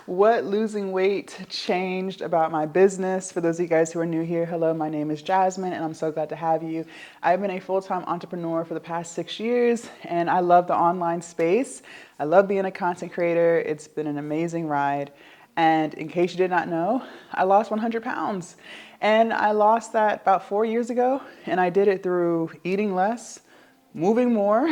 What losing weight changed about my business. For those of you guys who are new here, hello, my name is Jasmine and I'm so glad to have you. I've been a full-time entrepreneur for the past 6 years and I love the online space. I love being a content creator. It's been an amazing ride. And in case you did not know, I lost 100 pounds. And I lost that about 4 years ago. And I did it through eating less, moving more,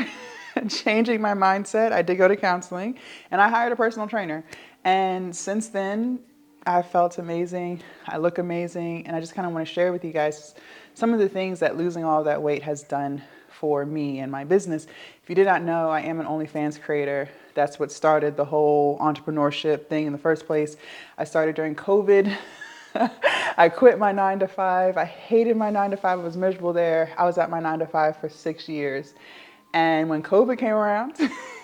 changing my mindset. I did go to counseling and I hired a personal trainer. And since then, I felt amazing. I look amazing. And I just kind of want to share with you guys some of the things that losing all of that weight has done for me and my business. If you did not know, I am an OnlyFans creator. That's what started the whole entrepreneurship thing in the first place. I started during COVID. I quit my 9 to 5. I hated my 9 to 5. I was miserable there. I was at my 9 to 5 for 6 years. And when COVID came around,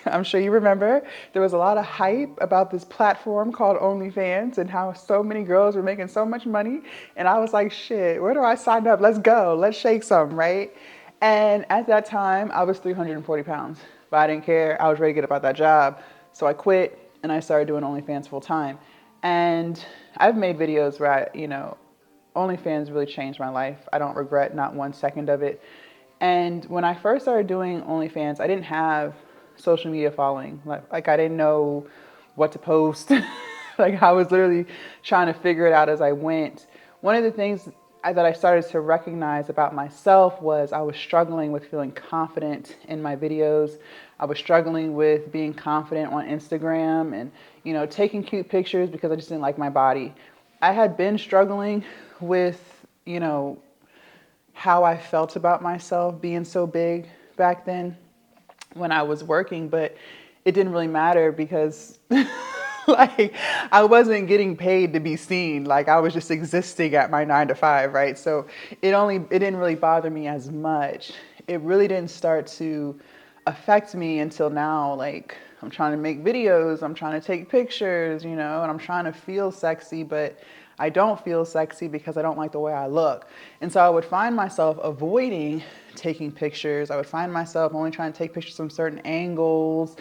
I'm sure you remember, there was a lot of hype about this platform called OnlyFans and how so many girls were making so much money. And I was like, shit, where do I sign up? Let's go. Let's shake some, right? And at that time, I was 340 pounds. But I didn't care. I was ready to get up out that job. So I quit and I started doing OnlyFans full time. And I've made videos where OnlyFans really changed my life. I don't regret not 1 second of it. And when I first started doing OnlyFans, I didn't have social media following. Like I didn't know what to post. Like I was literally trying to figure it out as I went. One of the things that I started to recognize about myself was I was struggling with feeling confident in my videos. I was struggling with being confident on Instagram and, taking cute pictures because I just didn't like my body. I had been struggling with, how I felt about myself being so big back then when I was working, but it didn't really matter because like I wasn't getting paid to be seen. Like I was just existing at my 9 to 5, right? So it didn't really bother me as much. It really didn't start to affect me until now. Like I'm trying to make videos, I'm trying to take pictures, and I'm trying to feel sexy, but I don't feel sexy because I don't like the way I look. And so I would find myself avoiding taking pictures. I would find myself only trying to take pictures from certain angles.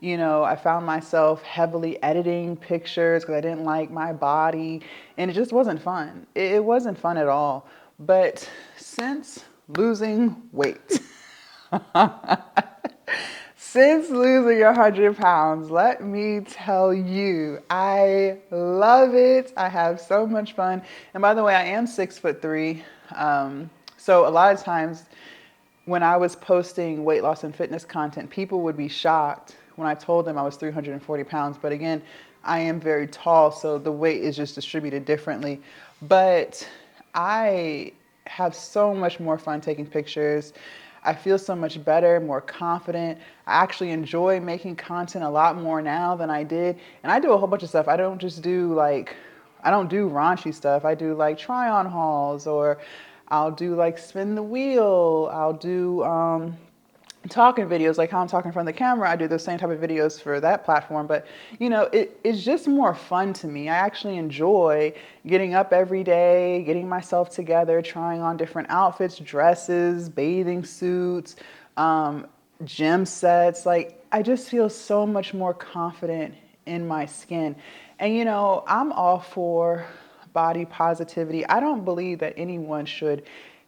I found myself heavily editing pictures because I didn't like my body. And it just wasn't fun. It wasn't fun at all. But since losing weight, since losing 100 pounds, let me tell you, I love it. I have so much fun. And by the way, I am 6'3". So a lot of times when I was posting weight loss and fitness content, people would be shocked when I told them I was 340 pounds. But again, I am very tall, so the weight is just distributed differently. But I have so much more fun taking pictures. I feel so much better, more confident. I actually enjoy making content a lot more now than I did. And I do a whole bunch of stuff. I don't do raunchy stuff. I do like try on hauls, or I'll do like spin the wheel. I'll do talking videos, like how I'm talking in front of the camera. I do those same type of videos for that platform, but it's just more fun to me. I actually enjoy getting up every day, getting myself together, trying on different outfits, dresses, bathing suits, gym sets. Like I just feel so much more confident in my skin. And I'm all for body positivity. I don't believe that anyone should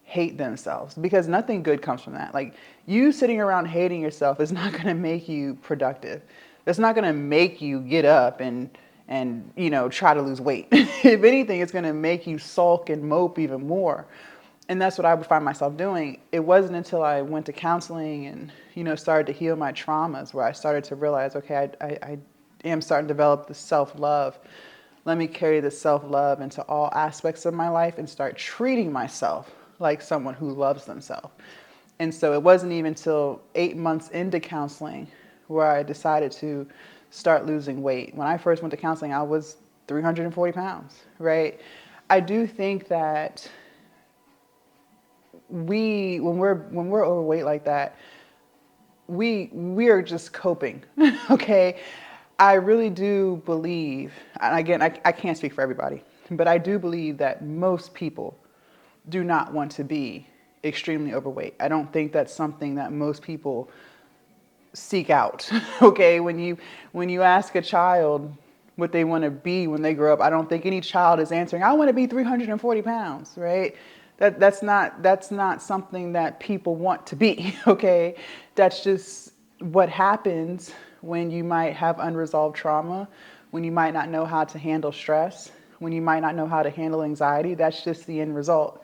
hate themselves because nothing good comes from that. Like you sitting around hating yourself is not going to make you productive. That's not going to make you get up and try to lose weight. If anything, it's going to make you sulk and mope even more. And that's what I would find myself doing. It wasn't until I went to counseling and started to heal my traumas where I started to realize, okay, I am starting to develop the self-love. Let me carry the self-love into all aspects of my life and start treating myself like someone who loves themselves. And so it wasn't even until 8 months into counseling where I decided to start losing weight. When I first went to counseling, I was 340 pounds, right? I do think that when we're overweight like that, we are just coping, okay? I really do believe, and again, I can't speak for everybody, but I do believe that most people do not want to be extremely overweight. I don't think that's something that most people seek out. Okay, when you ask a child, what they want to be when they grow up. I don't think any child is answering, I want to be 340 pounds, right? That's not something that people want to be, okay? That's just what happens when you might have unresolved trauma, when you might not know how to handle stress, when you might not know how to handle anxiety. That's just the end result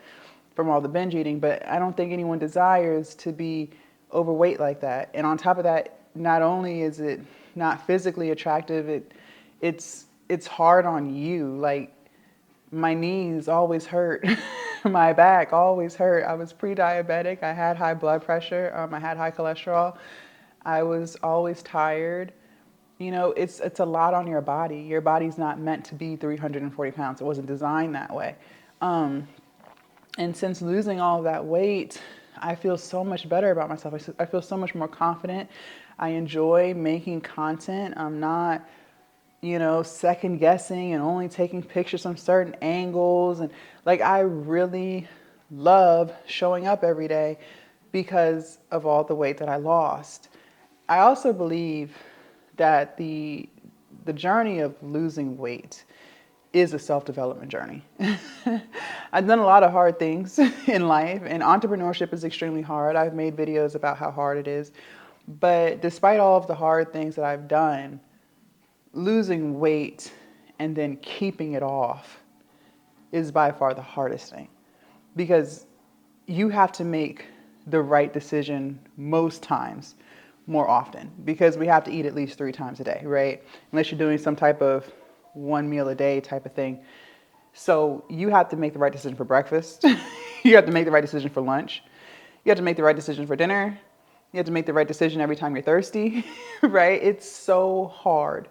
from all the binge eating. But I don't think anyone desires to be overweight like that. And on top of that, not only is it not physically attractive, it's hard on you. Like, my knees always hurt. My back always hurt. I was pre-diabetic. I had high blood pressure. I had high cholesterol. I was always tired. It's a lot on your body. Your body's not meant to be 340 pounds. It wasn't designed that way. And since losing all of that weight, I feel so much better about myself. I feel so much more confident. I enjoy making content. I'm not, second guessing and only taking pictures from certain angles. And like, I really love showing up every day because of all the weight that I lost. I also believe that the journey of losing weight is a self-development journey. I've done a lot of hard things in life, and entrepreneurship is extremely hard. I've made videos about how hard it is. But despite all of the hard things that I've done, losing weight and then keeping it off is by far the hardest thing, because you have to make the right decision most times more often, because we have to eat at least 3 times a day, right? Unless you're doing some type of 1 meal a day type of thing. So you have to make the right decision for breakfast. You have to make the right decision for lunch. You have to make the right decision for dinner. You have to make the right decision every time you're thirsty, right? It's so hard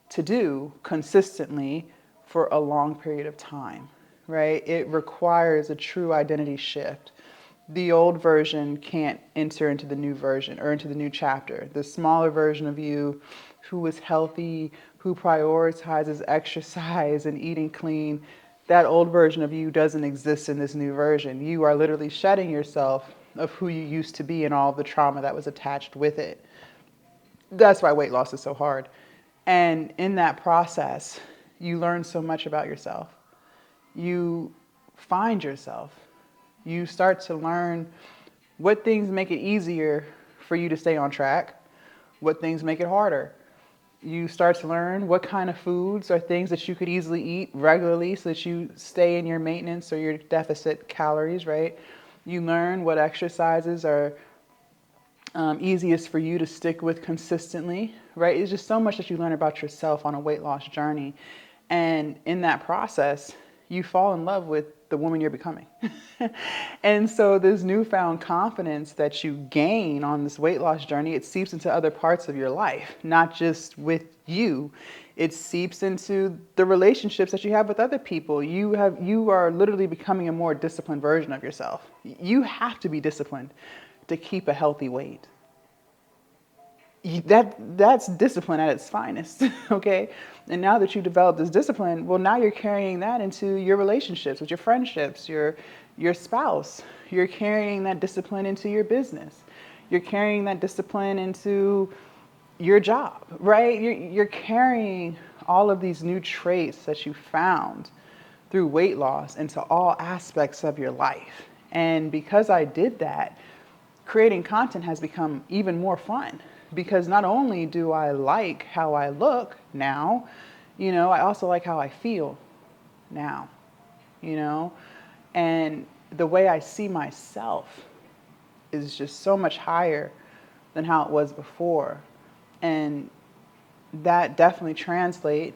to do consistently for a long period of time, right? It requires a true identity shift. The old version can't enter into the new version or into the new chapter. The smaller version of you who is healthy, who prioritizes exercise and eating clean, that old version of you doesn't exist in this new version. You are literally shedding yourself of who you used to be and all of the trauma that was attached with it. That's why weight loss is so hard. And in that process, you learn so much about yourself. You find yourself. You start to learn what things make it easier for you to stay on track, what things make it harder. You start to learn what kind of foods are things that you could easily eat regularly so that you stay in your maintenance or your deficit calories, right? You learn what exercises are easiest for you to stick with consistently, right? It's just so much that you learn about yourself on a weight loss journey. And in that process, you fall in love with the woman you're becoming. And so this newfound confidence that you gain on this weight loss journey, it seeps into other parts of your life, not just with you. It seeps into the relationships that you have with other people. You are literally becoming a more disciplined version of yourself. You have to be disciplined to keep a healthy weight. That's discipline at its finest, okay? And now that you develop this discipline, well, now you're carrying that into your relationships, with your friendships, your spouse. You're carrying that discipline into your business. You're carrying that discipline into your job, right? You're carrying all of these new traits that you found through weight loss into all aspects of your life. And because I did that, creating content has become even more fun, because not only do I like how I look now, I also like how I feel now, and the way I see myself is just so much higher than how it was before. And that definitely translates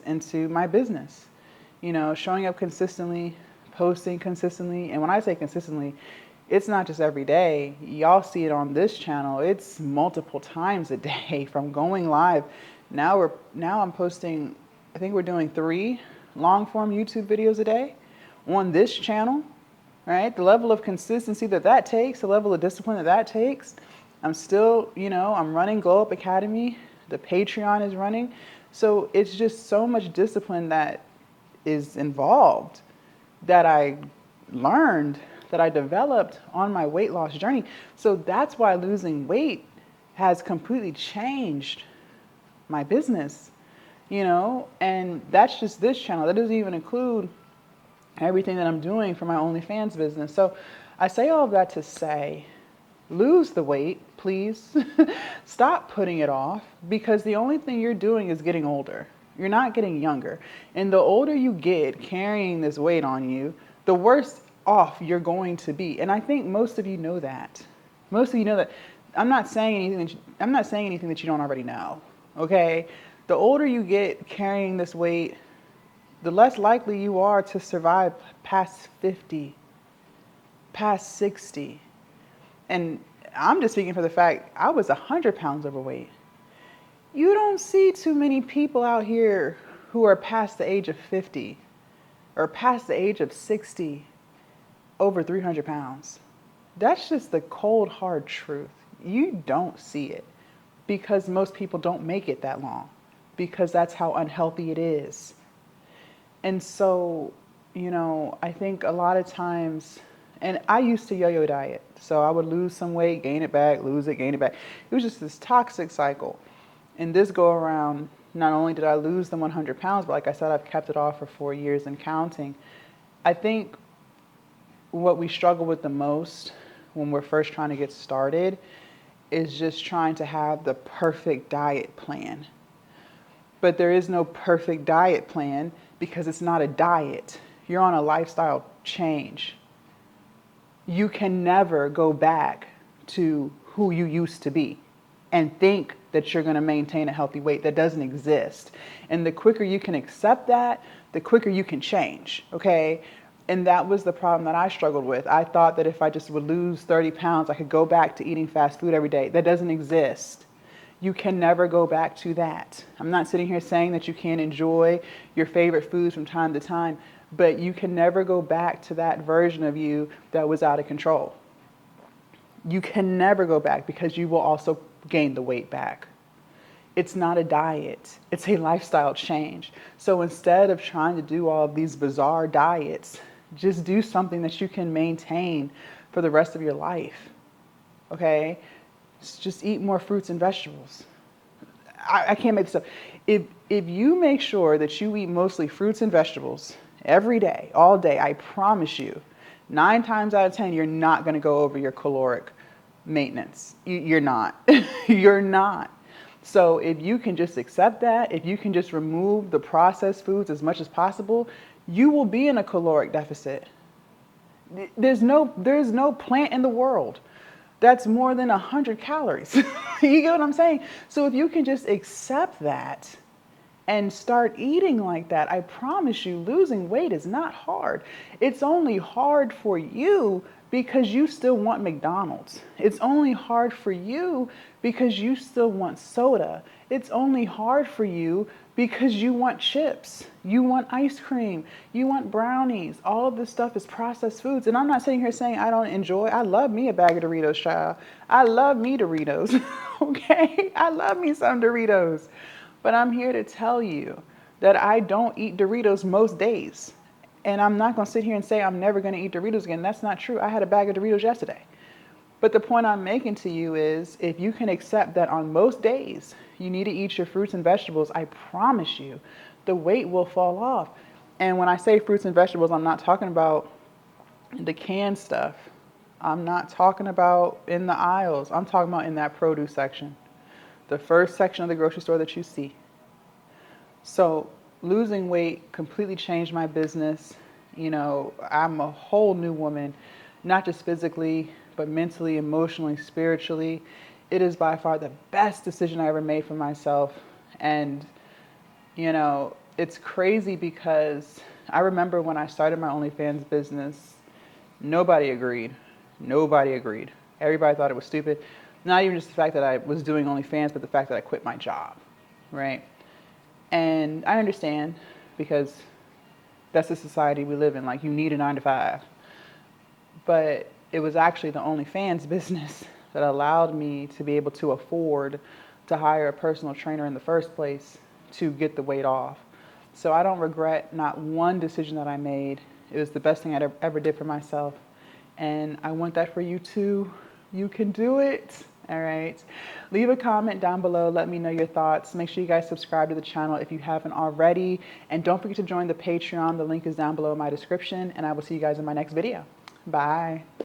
into my business, showing up consistently, posting consistently. And when I say consistently, it's not just every day. Y'all see it on this channel. It's multiple times a day from going live. Now I'm posting, I think we're doing 3 long form YouTube videos a day on this channel, right? The level of consistency that takes, the level of discipline that takes. I'm still, I'm running Glow Up Academy. The Patreon is running. So it's just so much discipline that is involved that I learned, that I developed on my weight loss journey. So that's why losing weight has completely changed my business, and that's just this channel. That doesn't even include everything that I'm doing for my OnlyFans business. So I say all of that to say, lose the weight, please. Stop putting it off, because the only thing you're doing is getting older. You're not getting younger. And the older you get carrying this weight on you, the worse off you're going to be. And I think most of you know that. Most of you know that. I'm not saying anything that you don't already know. Okay? The older you get carrying this weight, the less likely you are to survive past 50, past 60. And I'm just speaking for the fact I was 100 pounds overweight. You don't see too many people out here who are past the age of 50 or past the age of 60 over 300 pounds. That's just the cold, hard truth. You don't see it because most people don't make it that long, because that's how unhealthy it is. And so, I think a lot of times, and I used to yo-yo diet. So I would lose some weight, gain it back, lose it, gain it back. It was just this toxic cycle. And this go around, not only did I lose the 100 pounds, but like I said, I've kept it off for 4 years and counting. I think what we struggle with the most when we're first trying to get started is just trying to have the perfect diet plan. But there is no perfect diet plan because it's not a diet. You're on a lifestyle change. You can never go back to who you used to be and think that you're going to maintain a healthy weight. That doesn't exist. And the quicker you can accept that, the quicker you can change, okay? And that was the problem that I struggled with. I thought that if I just would lose 30 pounds, I could go back to eating fast food every day. That doesn't exist. You can never go back to that. I'm not sitting here saying that you can't enjoy your favorite foods from time to time, but you can never go back to that version of you that was out of control. You can never go back because you will also gain the weight back. It's not a diet. It's a lifestyle change. So instead of trying to do all of these bizarre diets, just do something that you can maintain for the rest of your life. Okay? Just eat more fruits and vegetables. I can't make this up. If you make sure that you eat mostly fruits and vegetables every day, all day, I promise you, 9 times out of 10, you're not going to go over your caloric maintenance. You're not. You're not. So if you can just accept that, if you can just remove the processed foods as much as possible, you will be in a caloric deficit. There's no plant in the world that's more than 100 calories. You get what I'm saying? So if you can just accept that and start eating like that, I promise you, losing weight is not hard. It's only hard for you because you still want McDonald's. It's only hard for you because you still want soda. It's only hard for you because you want chips, you want ice cream, you want brownies. All of this stuff is processed foods. And I'm not sitting here saying I love me a bag of Doritos, child. I love me Doritos, okay? I love me some Doritos. But I'm here to tell you that I don't eat Doritos most days. And I'm not going to sit here and say I'm never going to eat Doritos again. That's not true. I had a bag of Doritos yesterday. But the point I'm making to you is if you can accept that on most days you need to eat your fruits and vegetables, I promise you the weight will fall off. And when I say fruits and vegetables, I'm not talking about the canned stuff. I'm not talking about in the aisles. I'm talking about in that produce section. The first section of the grocery store that you see. So losing weight completely changed my business. I'm a whole new woman, not just physically, but mentally, emotionally, spiritually. It is by far the best decision I ever made for myself. And, it's crazy because I remember when I started my OnlyFans business, nobody agreed. Nobody agreed. Everybody thought it was stupid. Not even just the fact that I was doing OnlyFans, but the fact that I quit my job, right? And I understand because that's the society we live in. Like, you need a 9 to 5. But it was actually the OnlyFans business that allowed me to be able to afford to hire a personal trainer in the first place to get the weight off. So I don't regret not one decision that I made. It was the best thing I ever did for myself. And I want that for you too. You can do it. All right. Leave a comment down below. Let me know your thoughts. Make sure you guys subscribe to the channel if you haven't already. And don't forget to join the Patreon. The link is down below in my description. And I will see you guys in my next video. Bye.